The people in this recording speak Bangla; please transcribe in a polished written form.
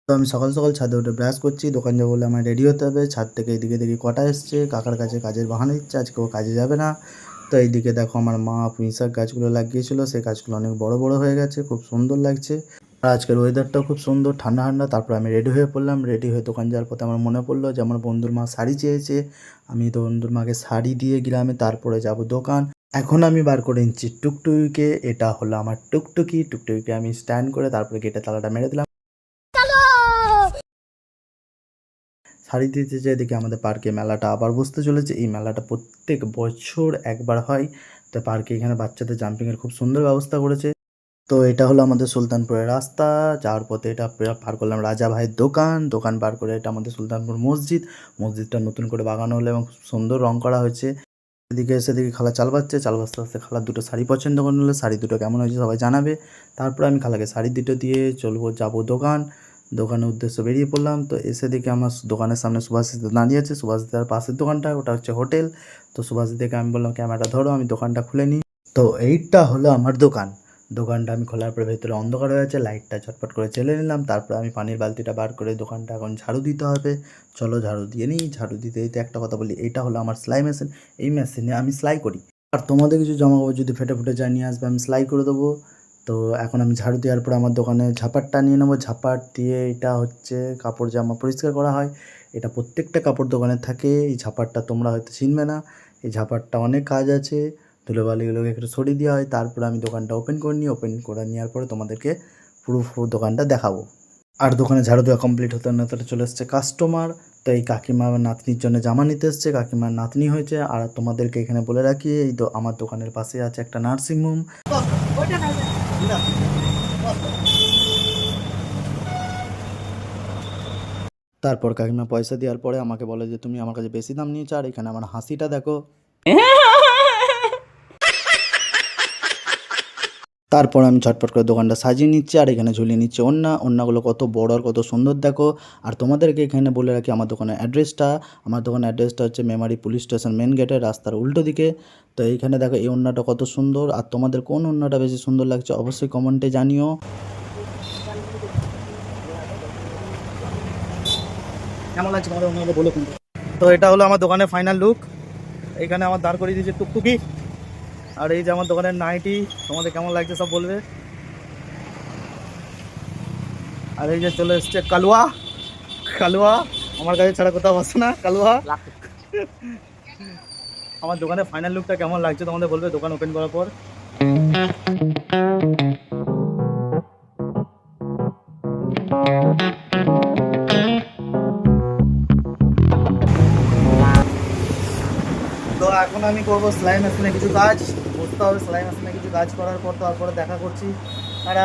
তো আমি সকাল, সকাল ছাদে উঠে ব্রাশ করছি। দোকান যাবো বলে আমায় রেডি হতে হবে। ছাদ থেকে এদিকে দেখি কটা এসছে। কাকার কাছে কাজের বাহানা দিচ্ছে, আজকে ও কাজে যাবে না। তো এইদিকে দেখো আমার মা পুঁইশাক গাছগুলো লাগিয়েছিল, সেই গাছগুলো অনেক বড়, বড় হয়ে গেছে। খুব সুন্দর লাগছে। আর আজকের ওয়েদারটাও খুব সুন্দর, ঠান্ডা, ঠান্ডা। তারপর আমি রেডি হয়ে পড়লাম। রেডি হয়ে দোকান যাওয়ার পথে আমার মনে পড়লো যে আমার বন্ধুর মা শাড়ি চেয়েছে। আমি তো বন্ধুর মাকে শাড়ি দিয়ে গ্রামে তারপরে যাবো দোকান। এখন আমি বার করে নিচ্ছি টুকটুকিকে। এটা হলো আমার টুকটুকি। টুকটুকিকে আমি স্ট্যান্ড করে তারপরে গেটে তালাটা মেরে দিলাম। শাড়ি দিতে যেয়ে দেখি আমাদের পার্কে মেলাটা আবার বসতে চলেছে। এই মেলাটা প্রত্যেক বছর একবার হয়। তো পার্কে এখানে বাচ্চাদের জাম্পিংয়ের খুব সুন্দর ব্যবস্থা করেছে। তো এটা হলো আমাদের সুলতানপুরের রাস্তা। যাওয়ার পথে এটা পার করলাম রাজা ভাইয়ের দোকান। দোকান পার করে এটা আমাদের সুলতানপুর মসজিদ। মসজিদটা নতুন করে বাগানো হলো এবং খুব সুন্দর রং করা হয়েছে। এদিকে এসে দেখি খালা চাল বাজছে। চাল বাজতে বাজতে খালার দুটো শাড়ি পছন্দ করে নিলো। শাড়ি দুটো কেমন হয়েছে সবাই জানাবে। তারপরে আমি খালাকে শাড়ি দুটো দিয়ে যাবো দোকান। দোকানের উদ্দেশ্যে বেরিয়ে পড়লাম। তো এসে দেখি আমার দোকানের সামনে সুভাষিতা দাঁড়িয়ে আছে। সুভাষিতার পাশের দোকানটা ওটা হচ্ছে হোটেল। তো সুভাষিতাকে আমি বললাম ক্যামেরাটা ধরো, আমি দোকানটা খুলে নিই। তো এইটা হলো আমার দোকান। দোকানটা আমি খোলার পরে ভেতরে অন্ধকার হয়ে আছে। লাইটটা ঝটপট করে জ্বেলে নিলাম। তারপরে আমি পানির বালতিটা বার করে দোকানটা এখন ঝাড়ু দিতে হবে। চলো ঝাড়ু দিয়ে নিই। ঝাড়ু দিতে দিতে একটা কথা বলি, এইটা হলো আমার সেলাই মেশিন। এই মেশিনে আমি সেলাই করি। আর তোমাদের কিছু জামাকাপড় যদি ফেটে ফুটে যায় নিয়ে আসবে, আমি সেলাই করে দেবো। তো এখন আমি ঝাড়ু দেওয়ার পরে আমার দোকানে ঝাঁপারটা নিয়ে নেবো। ঝাঁপার দিয়ে এটা হচ্ছে কাপড় জামা পরিষ্কার করা হয়। এটা প্রত্যেকটা কাপড় দোকানে থাকে। এই ঝাঁপারটা তোমরা হয়তো চিনবে না। এই ঝাঁপারটা অনেক কাজ আছে। ধুলোবালিগুলোকে একটু সরিয়ে দেওয়া হয়। তারপরে আমি দোকানটা ওপেন করে নিই। ওপেন করে নেওয়ার পরে তোমাদেরকে পুরো দোকানটা দেখাবো। আর দোকানে ঝাড়ু দেওয়া কমপ্লিট হতে না হতে চলে এসছে কাস্টমার। তো এই কাকিমা নাতনির জন্য জামা নিতে এসছে। কাকিমার নাতনি হয়েছে। আর তোমাদেরকে এখানে বলে রাখি, এই আমার দোকানের পাশে আছে একটা নার্সিংহোম। তারপর কাকিমা পয়সা দেওয়ার পরে আমাকে বলে যে তুমি আমার কাছে বেশি দাম নিয়েছো। আর এখানে আমার হাসিটা দেখো। তারপর আমি ঝটপট করে দোকানটা সাজিয়ে নিচ্ছি। আর এখানে ঝুলিয়ে নিচ্ছি ওড়নাগুলো কত বড় আর কত সুন্দর দেখো। আর তোমাদেরকে এখানে বলে রাখি আমার দোকানের অ্যাড্রেসটা। আমার দোকানের অ্যাড্রেসটা হচ্ছে মেমারি পুলিশ স্টেশন মেন গেটের রাস্তার উল্টো দিকে। তো এইখানে দেখো এই ওড়নাটা কত সুন্দর। আর তোমাদের কোন ওড়নাটা বেশি সুন্দর লাগছে অবশ্যই কমেন্টে জানিও। কেমন লাগছে তোমাদের ওড়নাটা বলো কিন্তু। তো এটা হলো আমার দোকানের ফাইনাল লুক। এখানে আমার দাঁড় করিয়ে দিয়েছে টুকটুকি। আর এই যে আমার দোকানের নাইটি, তোমাদের কেমন লাগছে সব বলবে। আর এই যে চলে এসছে কালুয়া। কালুয়া আমার কাছে ছাড়া কোথাও বসে না। কালুয়া আমার দোকানের ফাইনাল লুকটা কেমন লাগছে তোমাদের বলবে দোকান ওপেন করার পর। তো এখন আমি করবো সেলাই মেশিনে কিছু কাজ। বুঝতে হবে সেলাই মেশিনে কিছু কাজ করার পর তারপরে দেখা করছি। তারা